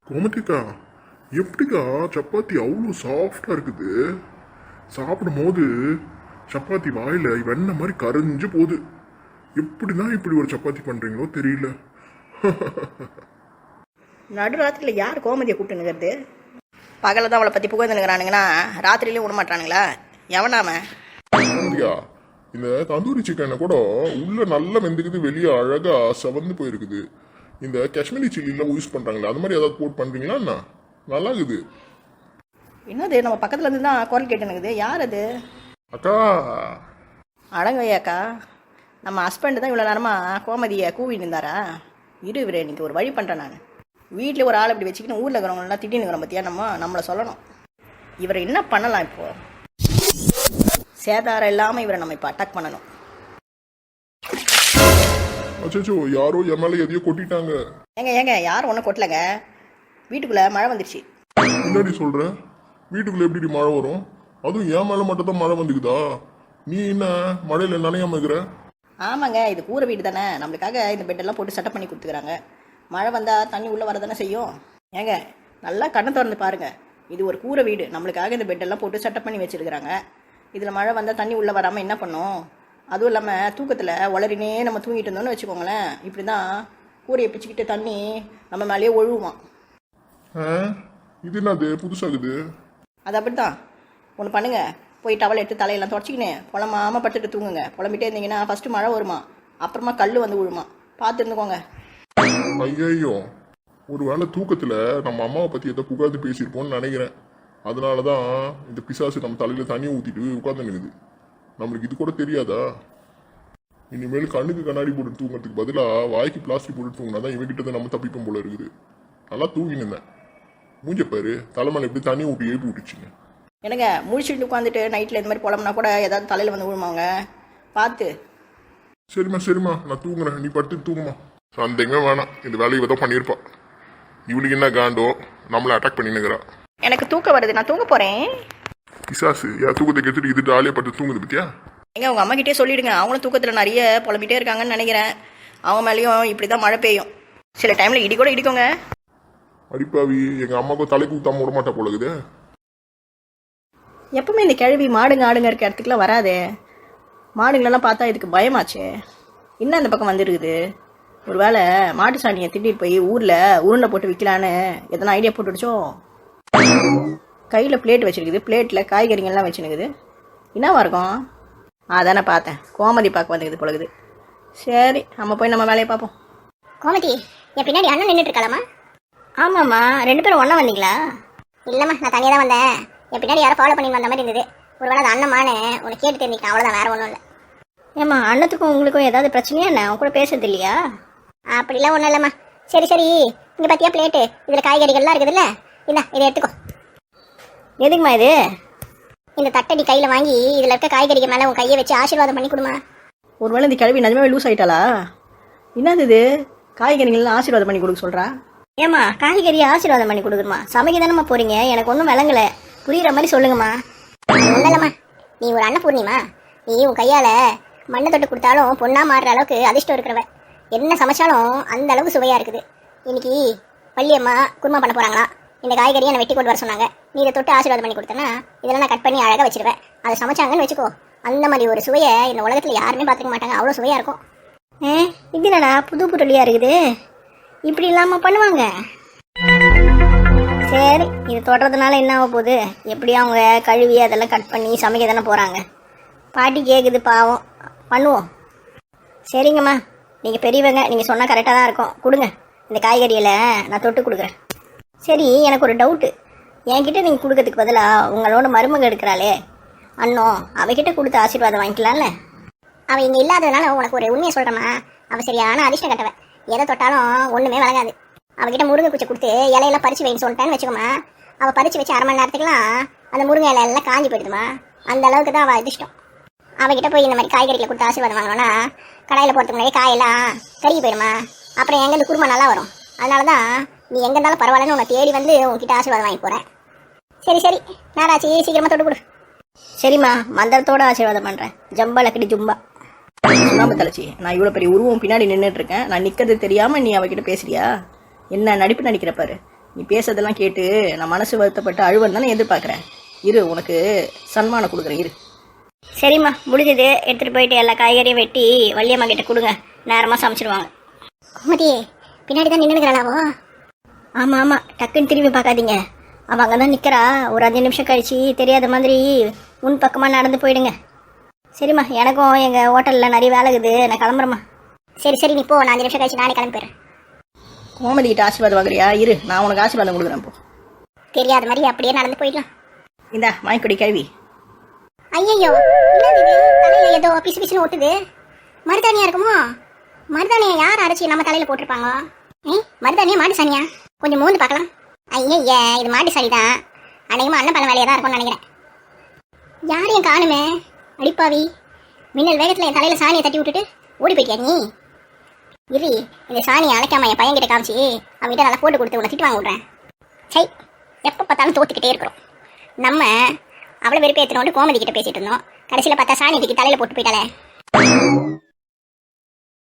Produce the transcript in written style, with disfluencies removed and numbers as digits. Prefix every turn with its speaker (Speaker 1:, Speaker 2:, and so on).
Speaker 1: கோமதிக்கா, எப்படிக்கா சப்பாத்தி அவ்வளோ சாஃப்டா இருக்குது? சாப்பிடும் போது சப்பாத்தி வாயில வெண்ணெய் மாதிரி கரைஞ்சு போகுது. எப்படிதான் இப்படி ஒரு சப்பாத்தி பண்றீங்களோ தெரியல.
Speaker 2: நடுராத்திரியில் யார் கோமதியை கூப்பிட்டுனுங்கிறது? பகலில் தான் அவளை பற்றி புகழ்ந்துனுங்கிறானுங்கன்னா ராத்திரியிலையும் விட மாட்டானுங்களா? எவனாம?
Speaker 1: கோமதிக்கா, இந்த தந்தூரி சிக்கனை கூட உள்ள நல்லா வெந்துக்குது, வெளியே அழகா செவந்து போயிருக்குது. இந்த காஷ்மீரி சில்லிலாம் யூஸ் பண்றாங்களா, அது மாதிரி ஏதாவது போட் பண்றீங்களா? என்ன நல்லா இருக்குது.
Speaker 2: என்னது நம்ம பக்கத்துல இருந்து தான் குரல் கேட்டுனுக்குது? யார் அது?
Speaker 1: அக்கா,
Speaker 2: அடங்கையாக்கா, நம்ம ஹஸ்பண்டு தான் இவ்வளோ நேரமாக கோமதியை கூவின்னு இருந்தாரா? இவரு இன்னைக்கு ஒரு வழி பண்ணுறேன். நான் வீட்டில் ஒரு ஆள் இப்படி வச்சுக்கின்னு ஊரில் இருக்கிறவங்களாம் திட்டினுக்கிறோம் பற்றியா? நம்மளை சொல்லணும். இவரை என்ன பண்ணலாம்? இப்போது சேதாரம் இல்லாமல் இவரை நம்ம இப்போ அட்டாக் பண்ணணும்.
Speaker 1: அச்சோ, யாரோ என் மேல எதையோ கொட்டிட்டாங்க.
Speaker 2: ஏங்க யாரும் ஒன்றும் கொட்டலைங்க. வீட்டுக்குள்ளே மழை வந்துருச்சு.
Speaker 1: முன்னாடி சொல்ற, வீட்டுக்குள்ள எப்படி மழை வரும்? அதுவும் என் மேல மட்டும் தான் மழை வந்துக்குதா? நீ என்ன மழையில நனையாம இருக்கிற?
Speaker 2: ஆமாங்க, இது கூரை வீடு தானே, நம்மளுக்காக இந்த பெட்டெல்லாம் போட்டு செட்டப் பண்ணி கொடுத்துக்கிறாங்க. மழை வந்தால் தண்ணி உள்ளே வர தானே செய்யும். ஏங்க நல்லா கண்ணை திறந்து பாருங்க, இது ஒரு கூரை வீடு, நம்மளுக்காக இந்த பெட்டெல்லாம் போட்டு செட்டப் பண்ணி வச்சுருக்கிறாங்க. இதில் மழை வந்தால் தண்ணி உள்ளே வராமல் என்ன பண்ணும்? அதுவும் இல்லாமல் தூக்கத்தில் உளறினே நம்ம தூங்கிட்டு இருந்தோம்னு வச்சுக்கோங்களேன், இப்படி தான் கூரையை பிச்சுக்கிட்டு தண்ணி நம்ம மேலேயே ஒழுகுவான்.
Speaker 1: இது என்னது புதுசாகுது?
Speaker 2: அது அப்படி தான். ஒன்று பண்ணுங்க, போய் டவல் எடுத்து தலையெல்லாம் தொடச்சிக்கினே புலமாமல் படுத்துட்டு தூங்குங்க. புலம்பிட்டே இருந்தீங்கன்னா ஃபஸ்ட்டு மழை வருமா, அப்புறமா கல் வந்து விழுமா, பார்த்து இருந்துக்கோங்க.
Speaker 1: ஐயோ, ஒரு வேளை தூக்கத்தில் நம்ம அம்மாவை பற்றி எதை புகார்ந்து பேசியிருப்போம்னு நினைக்கிறேன். அதனால தான் இந்த பிசாசு நம்ம தலையில் தண்ணியை ஊற்றிட்டு உட்காந்து நிற்குது. நம்மளுக்கு இது கூட தெரியாதா? இனிமேல் கண்ணுக்கு கண்ணாடி போட்டு தூங்குறதுக்கு பதிலாக வாய்க்கு பிளாஸ்டிக் போட்டு தூங்கினா தான் இவங்கிட்ட நம்ம தப்பிப்போம் போல இருக்குது. நல்லா தூங்கின்னு இருந்தேன். மூஞ்ச பாரு, தலைமையில் எப்படி தண்ணி ஊட்டி எழுப்பி விட்டுச்சுங்க.
Speaker 2: எனக்கு முழிச்சுட்டு உட்காந்துட்டு நைட்டில் இந்த மாதிரி புலம்னா கூட ஏதாவது தலையில் வந்து விழுமாங்க, பார்த்து.
Speaker 1: சரிம்மா, நான் தூங்குறேன், நீ படுத்து தூங்குமா. சந்தேகமே வேணாம், இந்த வேலையை இவ தான் பண்ணியிருப்பா. இவளுக்கு என்ன காண்டோ, நம்மளை அட்டாக் பண்ணினுங்கிறா.
Speaker 2: எனக்கு தூக்கம் வருது, நான் தூங்க போகிறேன்.
Speaker 1: பிசாசு என் தூக்கத்தை கெடுத்துட்டு இது ஜாலியாக பட்டு தூங்குது பத்தியா?
Speaker 2: எங்க உங்கள் அம்மா கிட்டே சொல்லிவிடுங்க, அவங்களும் தூக்கத்தில் நிறைய புலம்பிட்டே இருக்காங்கன்னு நினைக்கிறேன். அவங்க மேலேயும் இப்படி தான் மழை பெய்யும், சில டைமில் இடி கூட இடிக்குங்க.
Speaker 1: அடிப்பாவி, எங்கள் அம்மாவுக்கும் தலைக்கு ஊத்தாம விட மாட்டா போலகுது.
Speaker 2: எப்பவுமே இந்த கிழவி மாடுங்க ஆடுங்க இருக்க இடத்துக்குலாம் வராதே. மாடுங்களெல்லாம் பார்த்தா இதுக்கு பயமாச்சு. இன்னும் அந்த பக்கம் வந்துருக்குது. ஒரு வேளை மாட்டு சாணியை திட்டிட்டு போய் ஊரில் உருண்டை போட்டு விற்கலான்னு எதனா ஐடியா போட்டுடுச்சோ? கையில் பிளேட் வச்சுருக்குது, பிளேட்டில் காய்கறிங்கள்லாம் வச்சுனுக்குது. என்னவா இருக்கும்? அதானே பார்த்தேன், கோமதி பார்க்க வந்துக்குது போலகுது. சரி, நம்ம போய் நம்ம வேலையை பார்ப்போம்.
Speaker 3: கோமதி, என் பின்னாடி அண்ணன் நின்றுட்டு இருக்காளாமா?
Speaker 2: ஆமாம்மா, 2 பேரும் ஒன்றா வந்தீங்களா?
Speaker 3: இல்லைம்மா, நான் தனியாக தான் வந்தேன். என் பின்னாடி யாரும் ஃபாலோ பண்ணி வந்த மாதிரி இருந்தது. ஒரு வேளை அது அண்ணமானு உன்னை கேட்டு தெரிஞ்சிக்கலாம், அவ்வளோதான், வேறு ஒன்றும் இல்லை.
Speaker 2: ஏம்மா, அண்ணத்துக்கும் உங்களுக்கும் ஏதாவது பிரச்சனையா என்ன? அவங்க கூட பேசுறது இல்லையா?
Speaker 3: அப்படிலாம் ஒன்றும் இல்லைம்மா. சரி, இங்கே பார்த்தியா பிளேட்டு, இதில் காய்கறிகள்லாம் இருக்குதுல்ல, இந்தா இதை எடுத்துக்கோ.
Speaker 2: எதுக்குமா இது?
Speaker 3: இந்த தட்டடி கையில் வாங்கி இதில் இருக்க காய்கறிகள் மேலே உன் கையை வச்சு ஆசீர்வாதம் பண்ணி கொடுமா.
Speaker 2: ஒருவேளை இந்த கிழவி நிஜமாவே லூஸ் ஆகிட்டாளா? என்னது இது? காய்கறிகள்லாம் ஆசீர்வாதம் பண்ணி கொடுக்க சொல்கிறா?
Speaker 3: ஏம்மா, காய்கறியை ஆசீர்வாதம் பண்ணி கொடுக்குறமா? சமைக்க தானம்மா போகிறீங்க, எனக்கு ஒன்றும் விளங்கலை, புரியுற மாதிரி சொல்லுங்கம்மா. ஒன்றும் இல்லைம்மா, நீ ஒரு அன்னபூர்ணிமா. நீ உன் கையால் மண்ணை தொட்டு கொடுத்தாலும் பொண்ணாக மாறுற அளவுக்கு அதிர்ஷ்டம் இருக்கிறவ. என்ன சமைச்சாலும் அந்த அளவுக்கு சுவையாக இருக்குது. இன்னைக்கு பள்ளியம்மா குருமா பண்ண போகிறாங்களா, இந்த காய்கறியை என்னை வெட்டி கொண்டு வர சொன்னாங்க. நீ இதை தொட்டு ஆசீர்வாதம் பண்ணி கொடுத்தேன்னா இதெல்லாம் நான் கட் பண்ணி அழகாக வச்சிருவேன். அதை சமைச்சாங்கன்னு வச்சுக்கோ, அந்த மாதிரி ஒரு சுவையை இந்த உலகத்தில் யாருமே பார்த்துக்க மாட்டாங்க, அவ்வளோ சுவையாக இருக்கும்.
Speaker 2: இது என்னடா புது புரளியாக இருக்குது? இப்படி இல்லாமல் பண்ணுவாங்க? சரி, இது தொடர்றதுனால என்ன ஆக போகுது? எப்படி அவங்க கழுவி அதெல்லாம் கட் பண்ணி சமைக்க தானே போகிறாங்க. பாட்டி கேட்குது, பாவம், பண்ணுவோம். சரிங்கம்மா, நீங்கள் பெரியவங்க, நீங்கள் சொன்னால் கரெக்டாக தான் இருக்கும். கொடுங்க, இந்த காய்கறியில் நான் தொட்டு கொடுக்குறேன். சரி, எனக்கு ஒரு டவுட்டு. என்கிட்ட நீங்கள் கொடுக்கறதுக்கு பதிலாக உங்களோட மருமக எடுக்கிறாளே அண்ணோ, அவகிட்ட கொடுத்து ஆசீர்வாதம் வாங்கிக்கலாம்ல?
Speaker 3: அவள் இங்கே இல்லாததுனால உனக்கு ஒரு உண்மையை சொல்கிறேம்மா. அவள் சரியான அதிர்ஷ்டம் கட்டவ, எதை தொட்டாலும் ஒன்றுமே வழங்காது. அவகிட்ட முருங்கை குச்சி கொடுத்து இலையெல்லாம் பறித்து வைன்னு சொல்லிட்டேன்னு வச்சுக்கோமா, அவள் பறித்து வச்சு 1/2 மணி நேரத்துக்குலாம் அந்த முருங்கை இலையெல்லாம் காஞ்சி போயிடுதுமா. அந்த அளவுக்கு தான் அவள் அதிர்ஷ்டம். அவகிட்ட போய் இந்த மாதிரி காய்கறிகளை கொடுத்து ஆசீர்வாதம் வாங்கினோன்னா கடையில் போகிறதுக்கு முன்னாடி காயெல்லாம் கருகி போயிடுமா. அப்புறம் எங்கேருந்து குருமா நல்லா வரும். அதனால தான் நீ எங்கே இருந்தாலும் பரவாயில்லன்னு உன்னை தேடி வந்து உங்ககிட்ட ஆசீர்வாதம் வாங்கி போகிறேன். சரி, நாராச்சி, சீக்கிரமாக தொட்டு கொடு.
Speaker 2: சரிம்மா, மந்திரத்தோட ஆசீர்வாதம் பண்ணுறேன். ஜம்பா லக்கடி ஜும்பா. சுண்ணாம்பு தலைச்சி, நான் இவ்வளோ பெரிய உருவம் பின்னாடி நின்றுட்டு இருக்கேன். நான் நிற்கிறது தெரியாமல் நீ அவகிட்ட பேசுறியா? என்ன நடிப்பு நடிக்கிற பாரு. நீ பேசுறதெல்லாம் கேட்டு நான் மனசு வருத்தப்பட்டு அழுவன் தானே எதிர்பார்க்குறேன். இரு, உனக்கு சன்மானம் கொடுக்குறேன் இரு.
Speaker 3: சரிம்மா, முடிஞ்சது. எடுத்துகிட்டு போயிட்டு எல்லா காய்கறியும் வெட்டி வள்ளியம்மா கிட்ட கொடுங்க, நேரமாக சமைச்சிடுவாங்க. கோமதியே, பின்னாடி தான் நின்றுக்கிறாளாவோ? ஆமாம் ஆமாம், டக்குன்னு திரும்பி பார்க்காதீங்க. அவள் அங்கே தான் நிற்கிறா. ஒரு 5 நிமிஷம் கழிச்சு தெரியாத மாதிரி முன் பக்கமாக நடந்து போயிடுங்க. சரிம்மா, எனக்கும் எங்கள் ஹோட்டலில் நிறைய வேலை இருக்குது, நான் கிளம்புறேம்மா. சரி சரி, நீ போ, நான் 5 நிமிஷம் கழிச்சு நானே கிளம்பிடுறேன்.
Speaker 2: கோமதி கிட்ட ஆசீர்வாதம் வாங்குறியா? இரு, நான் உனக்கு ஆசீர்வாதம் கொடுக்குறேன். போ.
Speaker 3: தெரியாத மாதிரி அப்படியே நடந்து போயிடலாம்.
Speaker 2: இந்தா வாங்கிக்கொடி கேள்வி.
Speaker 3: ஐயோ, என்னது இது? தலையில ஏதோ பிசு பிசுன்னு ஒட்டுது. மருதாணியா இருக்குமோ? மருதாணியை யார் அரைச்சி நம்ம தலையில போட்டிருப்பாங்க? மருதாணியா மாட்டு சாணியா? கொஞ்சம் மூந்து பார்க்கலாம். ஐயா, இது மாட்டு சாணி தான். அநேகமா அண்ணன் பழம் வேலையா தான் இருக்கும்னு நினைக்கிறேன். யாரையும் காணுமே, அடிப்பாவி. மின்னல் வேகத்துல என் தலையில சாணியை தட்டி விட்டுட்டு ஓடி போயிட்டியா நீ? இரு, இந்த சாணியை அழைக்காம என் பையன் கிட்ட காமிச்சு அவன்கிட்ட நல்லா போட்டு கொடுத்து உன்னை திட்டு வாங்க விட்றேன். சை, எப்போ பார்த்தாலும் தோத்துக்கிட்டே இருக்கிறோம். நம்ம அவ்வளோ வெறுப்பேற்றனோடு கோமதி கிட்ட பேசிட்டு இருந்தோம். கடைசியில் பார்த்தா சாணி தூக்கி தலையில் போட்டு போயிட்டாலே.